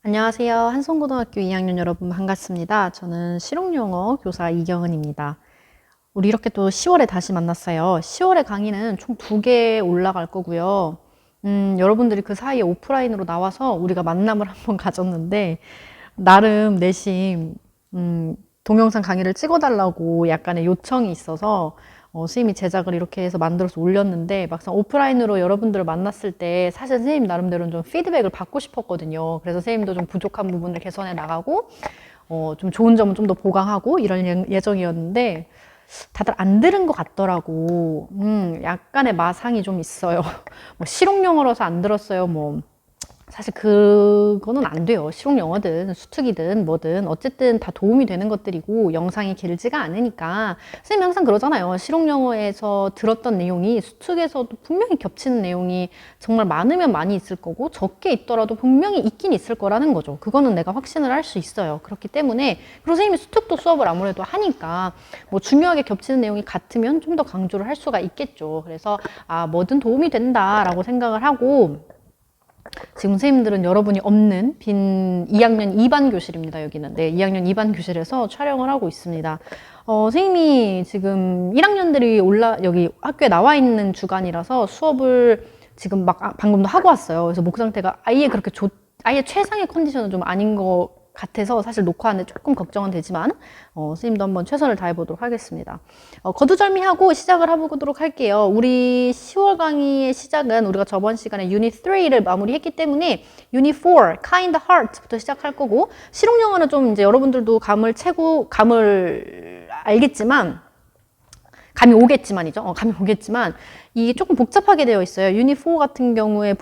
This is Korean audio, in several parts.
안녕하세요. 한송고등학교 2학년 여러분 반갑습니다. 저는 실용영어 교사 이경은입니다. 우리 이렇게 또 10월에 다시 만났어요. 10월에 강의는 총 2개 올라갈 거고요. 여러분들이 그 사이에 오프라인으로 나와서 우리가 만남을 한번 가졌는데 나름 내심 동영상 강의를 찍어달라고 약간의 요청이 있어서 선생님이 제작을 이렇게 해서 만들어서 올렸는데 막상 오프라인으로 여러분들을 만났을 때 사실 선생님 나름대로는 좀 피드백을 받고 싶었거든요. 그래서 선생님도 좀 부족한 부분을 개선해 나가고 좀 좋은 점은 좀 더 보강하고 이런 예정이었는데 다들 안 들은 것 같더라고. 약간의 마상이 좀 있어요. 뭐 실용영어라서 안 들었어요. 뭐 사실 그거는 안 돼요. 실용영어든 수특이든 뭐든 어쨌든 다 도움이 되는 것들이고 영상이 길지가 않으니까 선생님이 항상 그러잖아요. 실용영어에서 들었던 내용이 수특에서도 분명히 겹치는 내용이 정말 많으면 많이 있을 거고 적게 있더라도 분명히 있긴 있을 거라는 거죠. 그거는 내가 확신을 할 수 있어요. 그렇기 때문에 그리고 선생님이 수특도 수업을 아무래도 하니까 뭐 중요하게 겹치는 내용이 같으면 좀 더 강조를 할 수가 있겠죠. 그래서 뭐든 도움이 된다라고 생각을 하고 지금 선생님들은 여러분이 없는 빈 2학년 2반 교실입니다. 여기는. 네, 2학년 2반 교실에서 촬영을 하고 있습니다. 선생님이 지금 1학년들이 여기 학교에 나와 있는 주간이라서 수업을 지금 방금도 하고 왔어요. 그래서 목 상태가 아예 최상의 컨디션은 좀 아닌 것 같아서 사실 녹화하는데 조금 걱정은 되지만 선생님도 한번 최선을 다해보도록 하겠습니다. 거두절미하고 시작을 해보도록 할게요. 우리 10월 강의의 시작은 우리가 저번 시간에 유닛 3를 마무리했기 때문에 유닛 4, kind heart부터 시작할 거고 실용영어는 좀 이제 여러분들도 감을 알겠지만 감이 오겠지만이죠. 감이 오겠지만 이게 조금 복잡하게 되어 있어요. 유닛 4 같은 경우에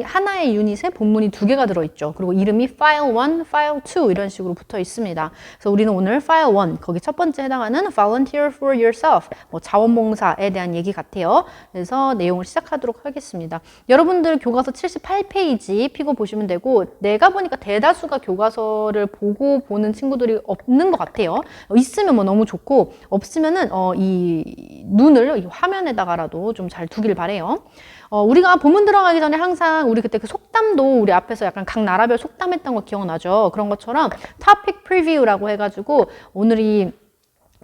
하나의 유닛에 본문이 2개가 들어있죠. 그리고 이름이 file 1, file 2 이런 식으로 붙어 있습니다. 그래서 우리는 오늘 file 1, 거기 첫 번째 해당하는 volunteer for yourself, 뭐 자원봉사에 대한 얘기 같아요. 그래서 내용을 시작하도록 하겠습니다. 여러분들 교과서 78페이지 피고 보시면 되고 내가 보니까 대다수가 교과서를 보는 친구들이 없는 것 같아요. 있으면 뭐 너무 좋고 없으면은 이 눈을 이 화면에다가라도 좀 잘 두길 바래요. 우리가 본문 들어가기 전에 항상 우리 그때 그 속담도 우리 앞에서 약간 각 나라별 속담했던 거 기억나죠? 그런 것처럼 topic preview라고 해가지고 오늘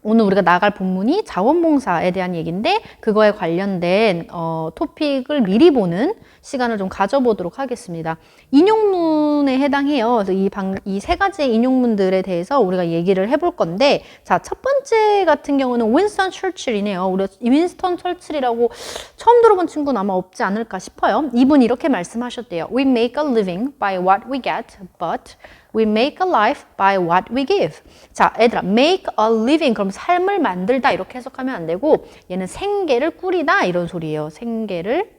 우리가 나갈 본문이 자원봉사에 대한 얘기인데 그거에 관련된 토픽을 미리 보는 시간을 좀 가져보도록 하겠습니다. 인용문에 해당해요. 그래서 이 3가지의 인용문들에 대해서 우리가 얘기를 해볼 건데 자, 첫 번째 같은 경우는 윈스턴 처칠이네요. 우리가 윈스턴 처칠이라고 처음 들어본 친구는 아마 없지 않을까 싶어요. 이분이 이렇게 말씀하셨대요. We make a living by what we get, but we make a life by what we give. 자, 얘들아, make a living. 그럼 삶을 만들다 이렇게 해석하면 안 되고 얘는 생계를 꾸리다 이런 소리예요. 생계를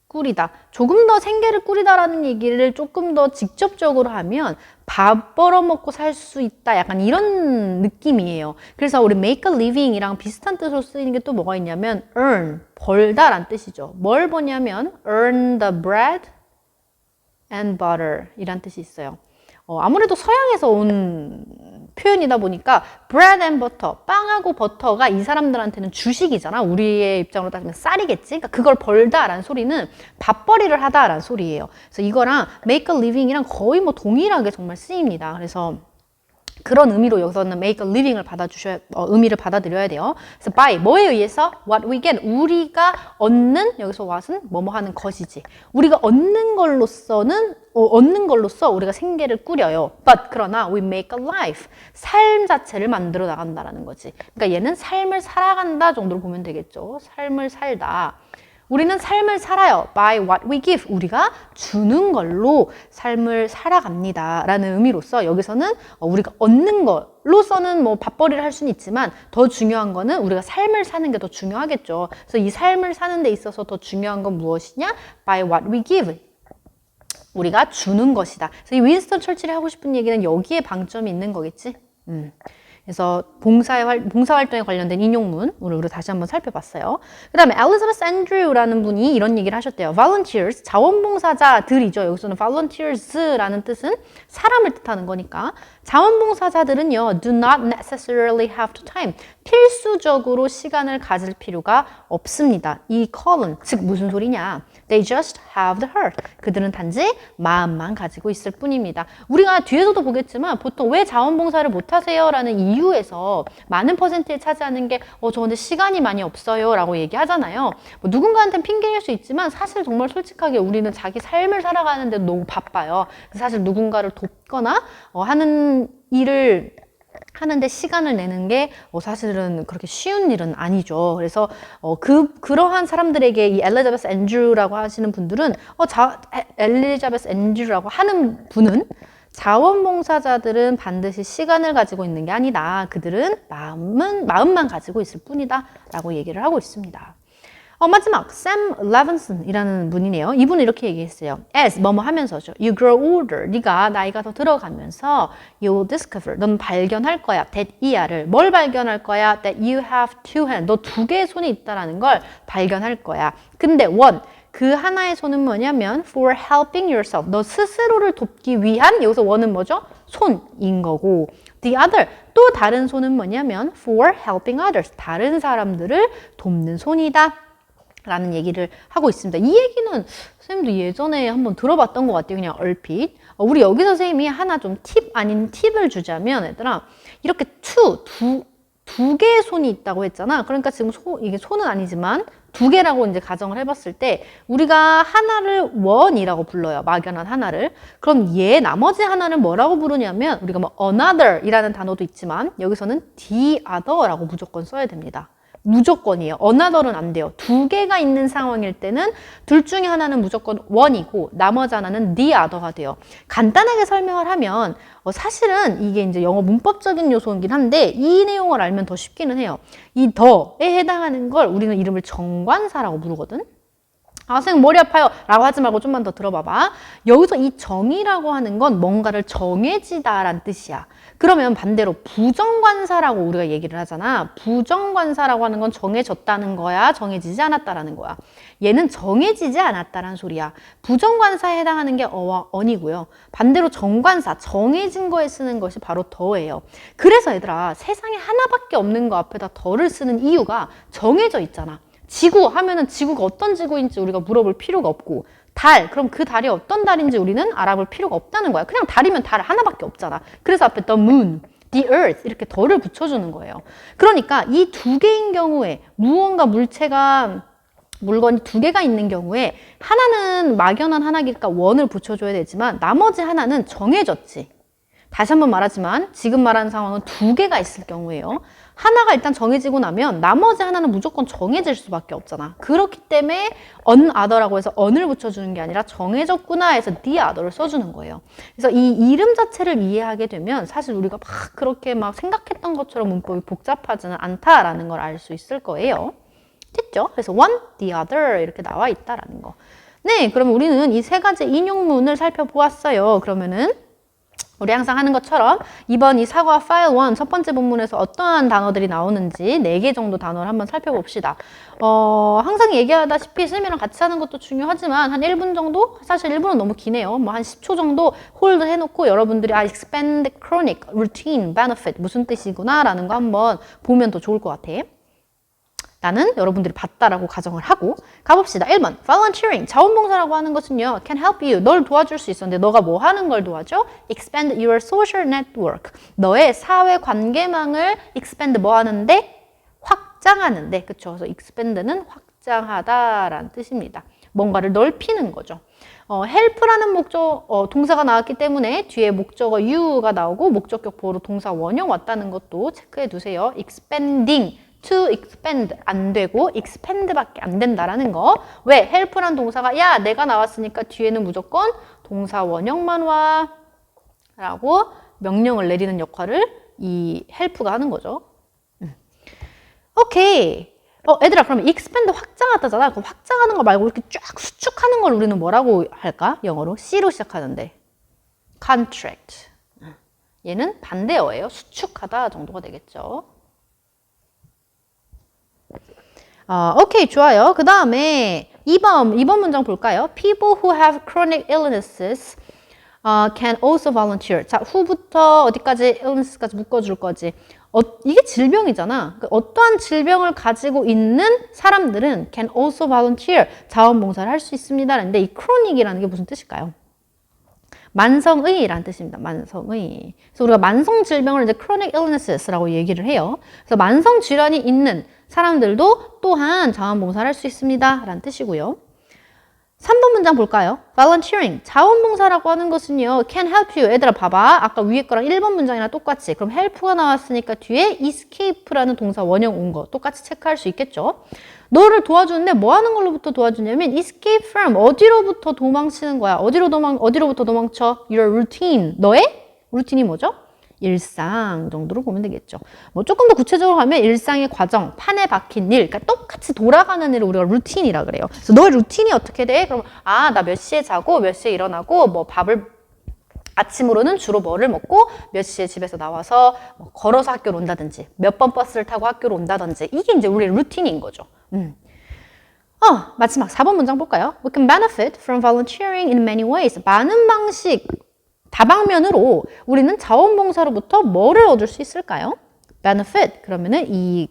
꾸리다. 조금 더 생계를 꾸리다라는 얘기를 조금 더 직접적으로 하면 밥 벌어먹고 살 수 있다. 약간 이런 느낌이에요. 그래서 우리 make a living이랑 비슷한 뜻으로 쓰이는 게 또 뭐가 있냐면 earn, 벌다란 뜻이죠. 뭘 버냐면 earn the bread and butter 이란 뜻이 있어요. 아무래도 서양에서 온 표현이다 보니까 bread and butter, 빵하고 버터가 이 사람들한테는 주식이잖아. 우리의 입장으로 따지면 쌀이겠지. 그러니까 그걸 벌다라는 소리는 밥벌이를 하다라는 소리예요. 그래서 이거랑 make a living이랑 거의 뭐 동일하게 정말 쓰입니다. 그래서 그런 의미로 여기서는 make a living을 의미를 받아들여야 돼요. 그래서 by, 뭐에 의해서? what we get, 우리가 얻는, 여기서 what은 뭐뭐 하는 것이지. 우리가 얻는 걸로써 우리가 생계를 꾸려요. but, 그러나 we make a life, 삶 자체를 만들어 나간다라는 거지. 그러니까 얘는 삶을 살아간다 정도로 보면 되겠죠. 삶을 살다. 우리는 삶을 살아요. by what we give. 우리가 주는 걸로 삶을 살아갑니다. 라는 의미로서 여기서는 우리가 얻는 걸로서는 뭐 밥벌이를 할 수는 있지만 더 중요한 거는 우리가 삶을 사는 게 더 중요하겠죠. 그래서 이 삶을 사는 데 있어서 더 중요한 건 무엇이냐? by what we give. 우리가 주는 것이다. 그래서 이 윈스턴 철칠이 하고 싶은 얘기는 여기에 방점이 있는 거겠지? 그래서 봉사활동에 관련된 인용문 오늘 우리 다시 한번 살펴봤어요. 그 다음에 엘리자베스 앤드류라는 분이 이런 얘기를 하셨대요. volunteers, 자원봉사자들이죠. 여기서는 volunteers라는 뜻은 사람을 뜻하는 거니까 자원봉사자들은요, do not necessarily have to time. 필수적으로 시간을 가질 필요가 없습니다. 이 column, 즉 무슨 소리냐? They just have the heart. 그들은 단지 마음만 가지고 있을 뿐입니다. 우리가 뒤에서도 보겠지만 보통 왜 자원봉사를 못하세요? 라는 이유에서 많은 퍼센트를 차지하는 게 저 근데 시간이 많이 없어요 라고 얘기하잖아요. 뭐 누군가한테는 핑계일 수 있지만 사실 정말 솔직하게 우리는 자기 삶을 살아가는데 너무 바빠요. 사실 누군가를 돕거나 하는 일을 하는데 시간을 내는 게 사실은 그렇게 쉬운 일은 아니죠. 그래서 그러한 사람들에게 이 엘리자베스 앤드류라고 하시는 분들은 엘리자베스 앤드류라고 하는 분은 자원봉사자들은 반드시 시간을 가지고 있는 게 아니다. 그들은 마음만 가지고 있을 뿐이다. 라고 얘기를 하고 있습니다. 마지막 샘 레빈슨이라는 분이네요. 이분은 이렇게 얘기했어요. As 뭐뭐 하면서죠. You grow older. 네가 나이가 더 들어가면서 you will discover. 넌 발견할 거야. That 이하를. 뭘 발견할 거야? That you have two hands. 너 두 개의 손이 있다라는 걸 발견할 거야. 근데 one. 그 하나의 손은 뭐냐면 for helping yourself. 너 스스로를 돕기 위한 여기서 one은 뭐죠? 손인 거고 the other. 또 다른 손은 뭐냐면 for helping others. 다른 사람들을 돕는 손이다. 라는 얘기를 하고 있습니다. 이 얘기는 선생님도 예전에 한번 들어봤던 것 같아요. 그냥 얼핏. 우리 여기서 선생님이 하나 좀 팁 아닌 팁을 주자면 얘들아 이렇게 두 개의 손이 있다고 했잖아. 그러니까 지금 이게 손은 아니지만 두 개라고 이제 가정을 해봤을 때 우리가 하나를 one이라고 불러요. 막연한 하나를. 그럼 나머지 하나를 뭐라고 부르냐면 우리가 뭐 another이라는 단어도 있지만 여기서는 the other라고 무조건 써야 됩니다. 무조건이에요. another는 안 돼요. 두 개가 있는 상황일 때는 둘 중에 하나는 무조건 one이고 나머지 하나는 the other가 돼요. 간단하게 설명을 하면 사실은 이게 이제 영어 문법적인 요소이긴 한데 이 내용을 알면 더 쉽기는 해요. 이 더에 해당하는 걸 우리는 이름을 정관사라고 부르거든. 선생님 머리 아파요 라고 하지 말고 좀만 더 들어봐봐. 여기서 이 정의라고 하는 건 뭔가를 정해지다란 뜻이야. 그러면 반대로 부정관사라고 우리가 얘기를 하잖아. 부정관사라고 하는 건 정해졌다는 거야, 정해지지 않았다라는 거야. 얘는 정해지지 않았다라는 소리야. 부정관사에 해당하는 게 어와 언이고요. 반대로 정관사, 정해진 거에 쓰는 것이 바로 더예요. 그래서 얘들아 세상에 하나밖에 없는 거 앞에다 더를 쓰는 이유가 정해져 있잖아. 지구 하면은 지구가 어떤 지구인지 우리가 물어볼 필요가 없고 달, 그럼 그 달이 어떤 달인지 우리는 알아볼 필요가 없다는 거야. 그냥 달이면 달 하나밖에 없잖아. 그래서 앞에 the moon, the earth 이렇게 더를 붙여주는 거예요. 그러니까 이 두 개인 경우에 무언가 물건이 두 개가 있는 경우에 하나는 막연한 하나니까 one을 붙여줘야 되지만 나머지 하나는 정해졌지. 다시 한번 말하지만 지금 말하는 상황은 두 개가 있을 경우에요. 하나가 일단 정해지고 나면 나머지 하나는 무조건 정해질 수밖에 없잖아. 그렇기 때문에 other라고 해서 on을 붙여주는 게 아니라 정해졌구나 해서 the other를 써주는 거예요. 그래서 이 이름 자체를 이해하게 되면 사실 우리가 막 그렇게 막 생각했던 것처럼 문법이 복잡하지는 않다라는 걸 알 수 있을 거예요. 됐죠? 그래서 one, the other 이렇게 나와 있다라는 거. 네, 그러면 우리는 이 세 가지 인용문을 살펴보았어요. 그러면은 우리 항상 하는 것처럼 이번 이 사과 파일 1 첫 번째 본문에서 어떠한 단어들이 나오는지 4개 정도 단어를 한번 살펴봅시다. 항상 얘기하다시피 선생님이랑 같이 하는 것도 중요하지만 한 1분 정도? 사실 1분은 너무 기네요. 뭐 한 10초 정도 홀드 해놓고 여러분들이 expand chronic, routine, benefit 무슨 뜻이구나 라는 거 한번 보면 더 좋을 것 같아. 나는 여러분들이 봤다라고 가정을 하고 가봅시다. 1번 volunteering 자원봉사라고 하는 것은요 can help you 널 도와줄 수 있었는데 너가 뭐 하는 걸 도와줘? expand your social network 너의 사회 관계망을 expand 뭐 하는데? 확장하는데 그쵸? 그래서 expand는 확장하다라는 뜻입니다. 뭔가를 넓히는 거죠. help라는 동사가 나왔기 때문에 뒤에 목적어 you가 나오고 목적격 보호로 동사 원형 왔다는 것도 체크해 두세요. expanding to expand 안 되고 expand밖에 안 된다라는 거. 왜? help란 동사가 야 내가 나왔으니까 뒤에는 무조건 동사 원형만 와 라고 명령을 내리는 역할을 이 help가 하는 거죠. 오케이. 애들아 그러면 expand 확장하다잖아. 그럼 확장하는 거 말고 이렇게 쫙 수축하는 걸 우리는 뭐라고 할까? 영어로 C로 시작하는데 contract. 얘는 반대어예요. 수축하다 정도가 되겠죠. 오케이, 좋아요. 그 다음에 2번 문장 볼까요? People who have chronic illnesses can also volunteer. 자, who부터 어디까지 illness까지 묶어줄 거지. 이게 질병이잖아. 그러니까 어떠한 질병을 가지고 있는 사람들은 can also volunteer, 자원봉사를 할 수 있습니다. 근데 이 chronic이라는 게 무슨 뜻일까요? 만성의라는 뜻입니다. 만성의. 그래서 우리가 만성 질병을 이제 chronic illnesses라고 얘기를 해요. 그래서 만성 질환이 있는 사람들도 또한 자원봉사를 할 수 있습니다. 라는 뜻이고요. 3번 문장 볼까요? volunteering, 자원봉사라고 하는 것은요, can help you. 얘들아 봐봐. 아까 위에 거랑 1번 문장이랑 똑같이. 그럼 help가 나왔으니까 뒤에 escape라는 동사 원형 온 거 똑같이 체크할 수 있겠죠? 너를 도와주는데 뭐 하는 걸로부터 도와주냐면 escape from, 어디로부터 도망치는 거야. 어디로부터 도망쳐? your routine, 너의 루틴이 뭐죠? 일상 정도로 보면 되겠죠. 뭐 조금 더 구체적으로 가면 일상의 과정, 판에 박힌 일, 그러니까 똑같이 돌아가는 일을 우리가 루틴이라 그래요. 그래서 너의 루틴이 어떻게 돼? 그럼 나 몇 시에 자고 몇 시에 일어나고 뭐 밥을 아침으로는 주로 뭐를 먹고 몇 시에 집에서 나와서 뭐 걸어서 학교로 온다든지 몇 번 버스를 타고 학교로 온다든지 이게 이제 우리의 루틴인 거죠. 마지막 4번 문장 볼까요? We can benefit from volunteering in many ways. 많은 방식, 다방면으로 우리는 자원봉사로부터 뭐를 얻을 수 있을까요? benefit, 그러면은 이익을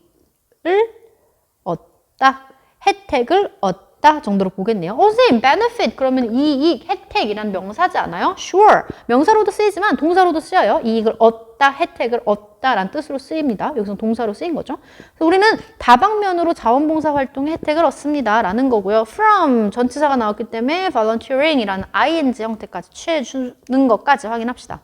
얻다, 혜택을 얻다 정도로 보겠네요. 선생님, benefit, 그러면 이익, 혜택이란 명사지 않아요? sure, 명사로도 쓰이지만 동사로도 쓰여요. 이익을 얻다, 혜택을 얻다라는 뜻으로 쓰입니다. 여기서 동사로 쓰인 거죠. 그래서 우리는 다방면으로 자원봉사 활동의 혜택을 얻습니다. 라는 거고요. from, 전치사가 나왔기 때문에 volunteering이라는 ing 형태까지 취해주는 것까지 확인합시다.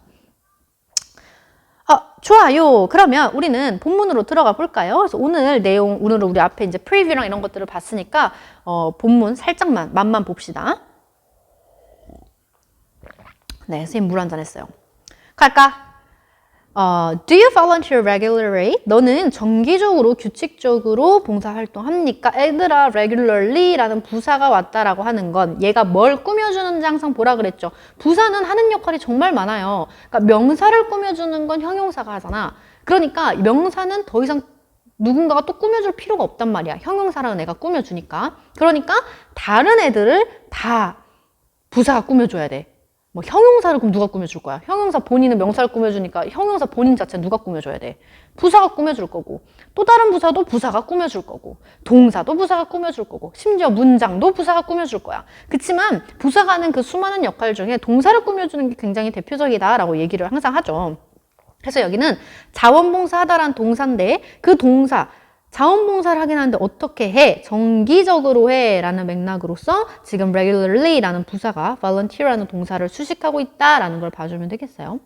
좋아요. 그러면 우리는 본문으로 들어가 볼까요? 그래서 오늘 내용, 오늘은 우리 앞에 이제 프리뷰랑 이런 것들을 봤으니까, 본문 살짝만, 맛만 봅시다. 네, 선생님 물 한잔 했어요. 갈까? Do you volunteer regularly? 너는 정기적으로, 규칙적으로 봉사활동합니까? 얘들아, regularly 라는 부사가 왔다라고 하는 건 얘가 뭘 꾸며주는지 항상 보라 그랬죠. 부사는 하는 역할이 정말 많아요. 그러니까 명사를 꾸며주는 건 형용사가 하잖아. 그러니까 명사는 더 이상 누군가가 또 꾸며줄 필요가 없단 말이야. 형용사라는 애가 꾸며주니까. 그러니까 다른 애들을 다 부사가 꾸며줘야 돼. 뭐 형용사를 그럼 누가 꾸며줄 거야? 형용사 본인은 명사를 꾸며주니까 형용사 본인 자체 누가 꾸며줘야 돼? 부사가 꾸며줄 거고, 또 다른 부사도 부사가 꾸며줄 거고, 동사도 부사가 꾸며줄 거고, 심지어 문장도 부사가 꾸며줄 거야. 그치만 부사가 하는 그 수많은 역할 중에 동사를 꾸며주는 게 굉장히 대표적이다라고 얘기를 항상 하죠. 그래서 여기는 자원봉사하다라는 동사인데 그 동사, 자원봉사를 하긴 하는데 어떻게 해? 정기적으로 해 라는 맥락으로서 지금 regularly 라는 부사가 volunteer 라는 동사를 수식하고 있다 라는 걸 봐주면 되겠어요.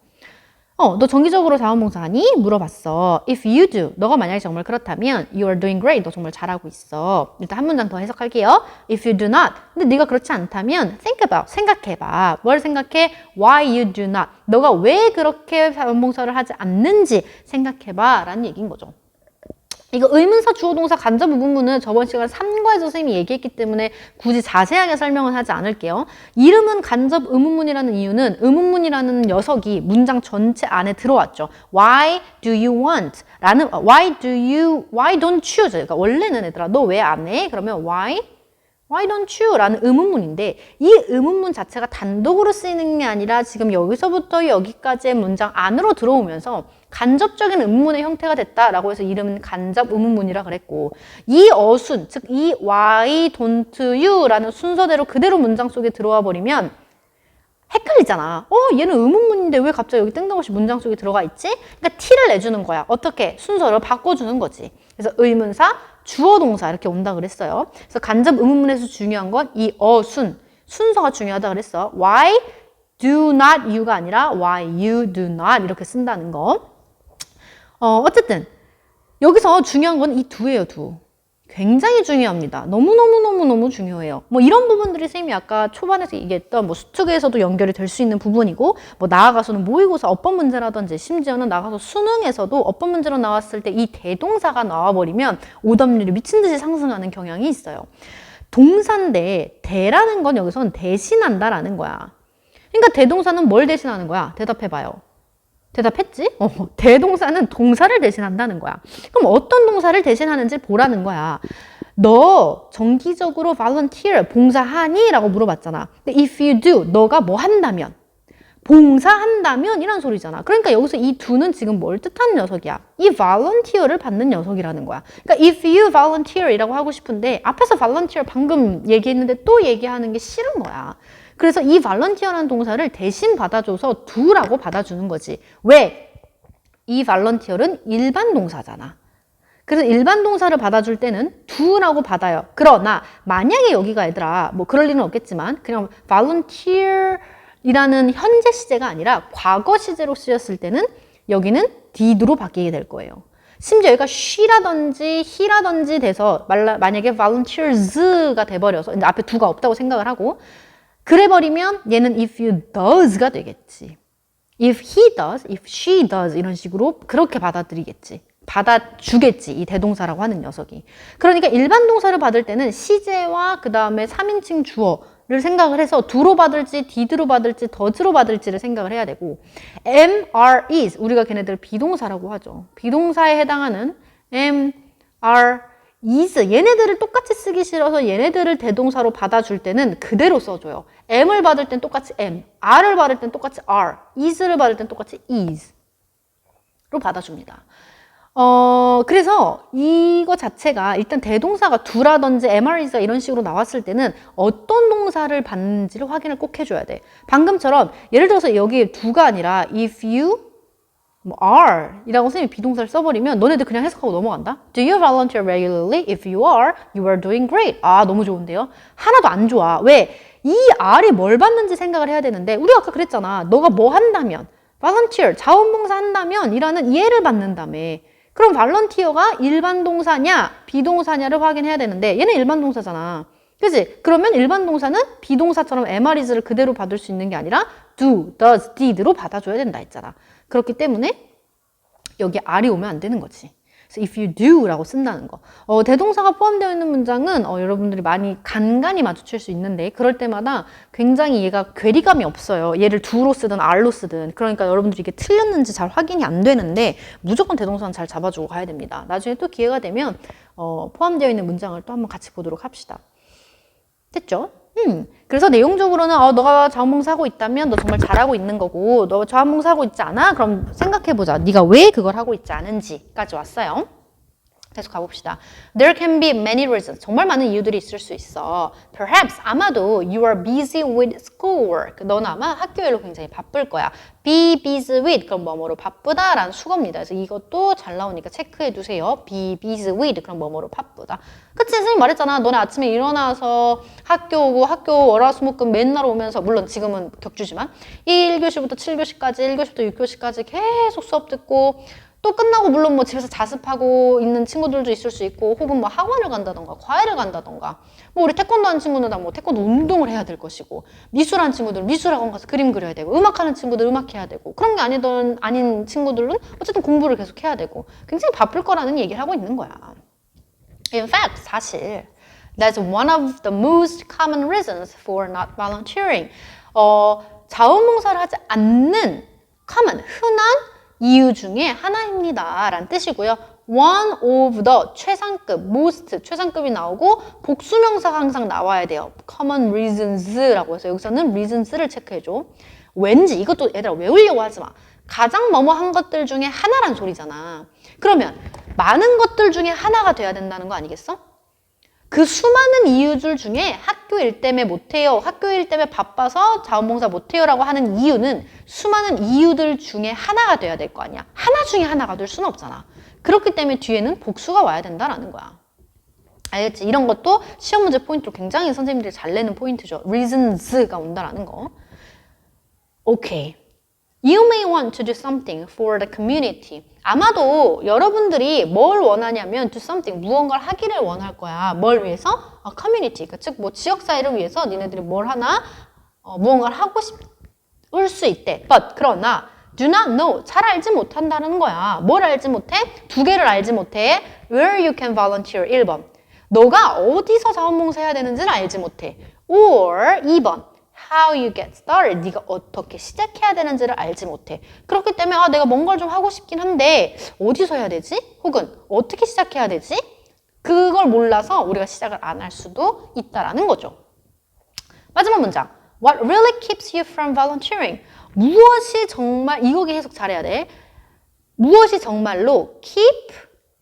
너 정기적으로 자원봉사하니? 물어봤어. If you do, 너가 만약에 정말 그렇다면 you are doing great, 너 정말 잘하고 있어. 일단 한 문장 더 해석할게요. If you do not, 근데 네가 그렇지 않다면 think about, 생각해봐. 뭘 생각해? Why you do not, 너가 왜 그렇게 자원봉사를 하지 않는지 생각해봐 라는 얘기인 거죠. 이거 의문사, 주어, 동사, 간접 의문문은 저번 시간 3과에서 선생님이 얘기했기 때문에 굳이 자세하게 설명은 하지 않을게요. 이름은 간접 의문문이라는 이유는 의문문이라는 녀석이 문장 전체 안에 들어왔죠. Why do you want? 라는 why don't you? 그러니까 원래는 얘들아 너 왜 안 해? 그러면 why don't you? 라는 의문문인데 이 의문문 자체가 단독으로 쓰이는 게 아니라 지금 여기서부터 여기까지의 문장 안으로 들어오면서 간접적인 의문문의 형태가 됐다라고 해서 이름은 간접 의문문이라 그랬고 이 어순, 즉 이 why don't you? 라는 순서대로 그대로 문장 속에 들어와 버리면 헷갈리잖아. 얘는 의문문인데 왜 갑자기 여기 뜬금없이 문장 속에 들어가 있지? 그러니까 티를 내주는 거야. 어떻게? 순서를 바꿔주는 거지. 그래서 의문사, 주어, 동사 이렇게 온다 그랬어요. 그래서 간접 의문문에서 중요한 건 이 어순, 순서가 중요하다 그랬어. Why do not you가 아니라 why you do not 이렇게 쓴다는 거. 어쨌든 여기서 중요한 건 이 두예요, 두. 굉장히 중요합니다. 너무너무 중요해요. 뭐 이런 부분들이 선생님이 아까 초반에서 얘기했던 뭐 수특에서도 연결이 될 수 있는 부분이고 뭐 나아가서는 모의고사 어법 문제라든지 심지어는 나가서 수능에서도 어법 문제로 나왔을 때 이 대동사가 나와버리면 오답률이 미친 듯이 상승하는 경향이 있어요. 동사인데 대라는 건 여기서는 대신한다라는 거야. 그러니까 대동사는 뭘 대신하는 거야? 대답해봐요. 대답했지? 대동사는 동사를 대신한다는 거야. 그럼 어떤 동사를 대신하는지 보라는 거야. 너 정기적으로 volunteer, 봉사하니? 라고 물어봤잖아. 근데 if you do, 너가 뭐 한다면? 봉사한다면 이란 소리잖아. 그러니까 여기서 이 do는 지금 뭘 뜻하는 녀석이야? 이 volunteer를 받는 녀석이라는 거야. 그러니까 if you volunteer 이라고 하고 싶은데 앞에서 volunteer 방금 얘기했는데 또 얘기하는 게 싫은 거야. 그래서 이 volunteer라는 동사를 대신 받아줘서 do라고 받아주는 거지. 왜? 이 volunteer은 일반 동사잖아. 그래서 일반 동사를 받아줄 때는 do라고 받아요. 그러나 만약에 여기가 얘들아 뭐 그럴 일은 없겠지만 그냥 volunteer 이라는 현재 시제가 아니라 과거 시제로 쓰였을 때는 여기는 did로 바뀌게 될 거예요. 심지어 여기가 she라든지 he라든지 돼서 만약에 volunteers가 돼버려서 이제 앞에 do가 없다고 생각을 하고 그래버리면 얘는 if you does가 되겠지. if he does, if she does 이런 식으로 그렇게 받아들이겠지. 받아주겠지. 이 대동사라고 하는 녀석이. 그러니까 일반 동사를 받을 때는 시제와 그 다음에 3인칭 주어를 생각을 해서 do로 받을지 did로 받을지 does로 받을지를 생각을 해야 되고 am, are, is 우리가 걔네들 비동사라고 하죠. 비동사에 해당하는 am, are, is 얘네들을 똑같이 쓰기 싫어서 얘네들을 대동사로 받아줄 때는 그대로 써줘요. am을 받을 땐 똑같이 am, are를 받을 땐 똑같이 are, is를 받을 땐 똑같이 is로 받아줍니다. 그래서 이거 자체가 일단 대동사가 do라든지 MRE가 이런 식으로 나왔을 때는 어떤 동사를 받는지를 확인을 꼭 해줘야 돼. 방금처럼 예를 들어서 여기 do가 아니라 if you are 이라고 선생님이 비동사를 써버리면 너네들 그냥 해석하고 넘어간다. Do you volunteer regularly? If you are, you are doing great. 아, 너무 좋은데요? 하나도 안 좋아. 왜? 이 R이 뭘 받는지 생각을 해야 되는데 우리가 아까 그랬잖아. 너가 뭐 한다면 volunteer, 자원봉사 한다면 이라는 이해를 받는다며. 그럼 volunteer가 일반 동사냐 비동사냐를 확인해야 되는데 얘는 일반 동사잖아. 그치? 그러면 일반 동사는 비동사처럼 MREs를 그대로 받을 수 있는 게 아니라 do, does, did로 받아줘야 된다 했잖아. 그렇기 때문에 여기 R이 오면 안 되는 거지. 그래서 if you do라고 쓴다는 거. 대동사가 포함되어 있는 문장은 여러분들이 많이 간간히 마주칠 수 있는데 그럴 때마다 굉장히 얘가 괴리감이 없어요. 얘를 do로 쓰든 R로 쓰든. 그러니까 여러분들이 이게 틀렸는지 잘 확인이 안 되는데 무조건 대동사는 잘 잡아주고 가야 됩니다. 나중에 또 기회가 되면 포함되어 있는 문장을 또 한번 같이 보도록 합시다. 됐죠? 그래서 내용적으로는 너가 자원봉사 하고 있다면 너 정말 잘하고 있는 거고 너 자원봉사 하고 있지 않아? 그럼 생각해보자. 네가 왜 그걸 하고 있지 않은지까지 왔어요. 계속 가봅시다. There can be many reasons. 정말 많은 이유들이 있을 수 있어. Perhaps, 아마도 you are busy with schoolwork. 넌 아마 학교 일로 굉장히 바쁠 거야. Be busy with, 그럼 뭐뭐로 바쁘다라는 수거입니다. 그래서 이것도 잘 나오니까 체크해 두세요. Be busy with, 그럼 뭐뭐로 바쁘다. 그치? 선생님 말했잖아. 너네 아침에 일어나서 학교 오고 학교 월화수목금 맨날 오면서 물론 지금은 격주지만 1교시부터 7교시까지 1교시부터 6교시까지 계속 수업 듣고 또 끝나고 물론 뭐 집에서 자습하고 있는 친구들도 있을 수 있고 혹은 뭐 학원을 간다던가 과외를 간다던가 뭐 우리 태권도 하는 친구는 다 뭐 태권도 운동을 해야 될 것이고 미술하는 친구들은 미술학원 가서 그림 그려야 되고 음악하는 친구들 음악해야 되고 그런 게 아닌 친구들은 어쨌든 공부를 계속 해야 되고 굉장히 바쁠 거라는 얘기를 하고 있는 거야. In fact, 사실 that's one of the most common reasons for not volunteering. 자원봉사를 하지 않는 common, 흔한 이유 중에 하나입니다. 라는 뜻이고요. one of the 최상급, most 최상급이 나오고 복수명사가 항상 나와야 돼요. common reasons라고 해서 여기서는 reasons를 체크해줘. 왠지 이것도 얘들아 외우려고 하지 마. 가장 뭐뭐한 것들 중에 하나란 소리잖아. 그러면 많은 것들 중에 하나가 돼야 된다는 거 아니겠어? 그 수많은 이유들 중에 학교 일 때문에 못해요. 학교 일 때문에 바빠서 자원봉사 못해요 라고 하는 이유는 수많은 이유들 중에 하나가 돼야 될 거 아니야. 하나 중에 하나가 될 수는 없잖아. 그렇기 때문에 뒤에는 복수가 와야 된다라는 거야. 알겠지? 이런 것도 시험 문제 포인트로 굉장히 선생님들이 잘 내는 포인트죠. reasons가 온다라는 거. 오케이. You may want to do something for the community. 아마도 여러분들이 뭘 원하냐면 do something, 무언가를 하기를 원할 거야. 뭘 위해서? community, 즉 뭐 지역사회를 위해서 니네들이 뭘 하나 무언가를 하고 싶을 수 있대. But 그러나 do not know, 잘 알지 못한다는 거야. 뭘 알지 못해? 두 개를 알지 못해. Where you can volunteer, 1번. 너가 어디서 자원봉사해야 되는지를 알지 못해. Or 2번. How you get started. 네가 어떻게 시작해야 되는지를 알지 못해. 그렇기 때문에 내가 뭔가를 좀 하고 싶긴 한데 어디서 해야 되지? 혹은 어떻게 시작해야 되지? 그걸 몰라서 우리가 시작을 안 할 수도 있다라는 거죠. 마지막 문장. What really keeps you from volunteering? 무엇이 정말, 이거 해석 잘해야 돼. 무엇이 정말로 keep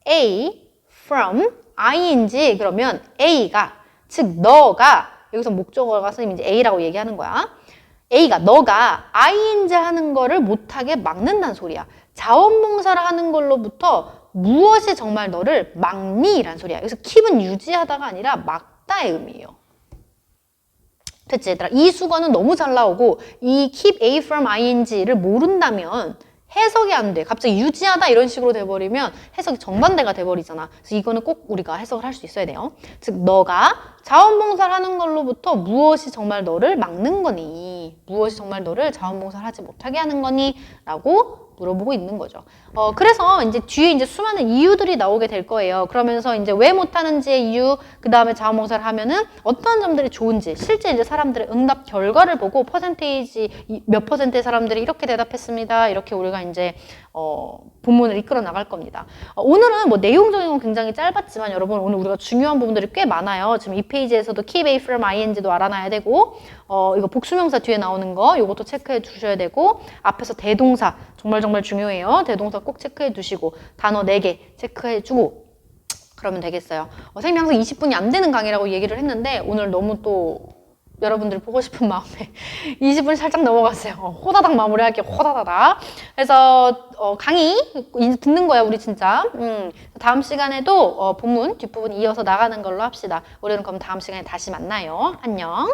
A from ing 그러면 A가, 즉 너가, 여기서 목적어가 쓰이면 이제 A라고 얘기하는 거야. A가, 너가 ing 하는 거를 못하게 막는다는 소리야. 자원봉사를 하는 걸로부터 무엇이 정말 너를 막니? 라는 소리야. 여기서 keep은 유지하다가 아니라 막다의 의미예요. 됐지, 얘들아? 이 수거는 너무 잘 나오고 이 keep A from ing를 모른다면 해석이 안 돼. 갑자기 유지하다 이런 식으로 돼버리면 해석이 정반대가 돼버리잖아. 그래서 이거는 꼭 우리가 해석을 할 수 있어야 돼요. 즉, 너가 자원봉사를 하는 걸로부터 무엇이 정말 너를 막는 거니? 무엇이 정말 너를 자원봉사를 하지 못하게 하는 거니? 라고 물어보고 있는 거죠. 그래서 이제 뒤에 이제 수많은 이유들이 나오게 될 거예요. 그러면서 이제 왜 못하는지의 이유, 그 다음에 자원봉사를 하면은 어떤 점들이 좋은지, 실제 이제 사람들의 응답 결과를 보고 퍼센테이지 몇 퍼센트의 사람들이 이렇게 대답했습니다. 이렇게 우리가 이제 본문을 이끌어 나갈 겁니다. 오늘은 뭐 내용적인 건 굉장히 짧았지만 여러분 오늘 우리가 중요한 부분들이 꽤 많아요. 지금 이 페이지에서도 keep A from ing도 알아놔야 되고 이거 복수명사 뒤에 나오는 거 이것도 체크해 두셔야 되고 앞에서 대동사 정말 중요해요. 대동사 꼭 체크해 두시고 단어 4개 체크해 주고 그러면 되겠어요. 선생님이 항상 20분이 안 되는 강의라고 얘기를 했는데 오늘 너무 또 여러분들 보고 싶은 마음에 20분 살짝 넘어갔어요. 호다닥 마무리할게요. 호다다닥. 그래서 강의 듣는 거야 우리 진짜. 다음 시간에도 본문 뒷부분 이어서 나가는 걸로 합시다. 우리는 그럼 다음 시간에 다시 만나요. 안녕.